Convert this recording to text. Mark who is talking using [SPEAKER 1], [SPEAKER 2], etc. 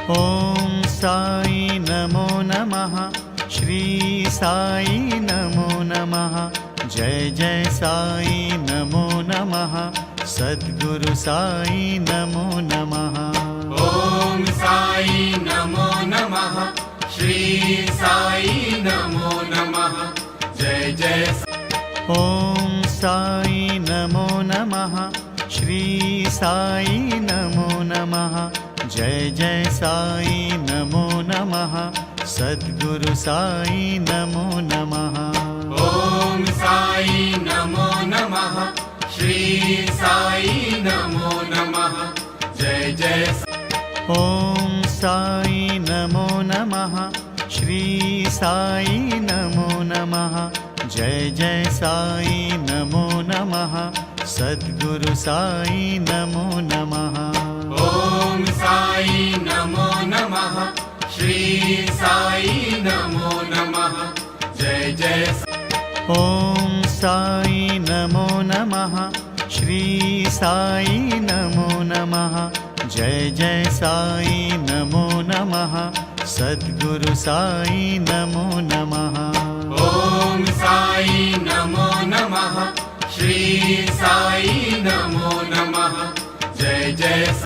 [SPEAKER 1] ॐ साई नमो नमः। श्री साई नमो नमः। जय जय साई नमो नमः। सद्गुरु साई नमो नमः।
[SPEAKER 2] ॐ साई नमो नमः। श्री साई नमो नमः। जय जय
[SPEAKER 1] ॐ साई नमो नमः। श्री साई नमो नमः। जय जय साई नमो नमः। सद्गुरु साई नमो नमः।
[SPEAKER 2] ॐ साई नमो नमः। श्री साई नमो नमः। जय जय
[SPEAKER 1] ॐ साई नमो नमः। श्री साई नमो नमः। जय जय साई नमो नमः। सद्गुरु साई नमो नमः।
[SPEAKER 2] ॐ साई नमो नमः। श्री साई नमो नमः। जय जय
[SPEAKER 1] ॐ साई नमो नमः। श्री साई नमो नमः। जय जय साई नमो नमः। सद्गुरु साई नमो नमः।
[SPEAKER 2] ॐ साई नमो नमः। श्री साई नमो नमः। जय जय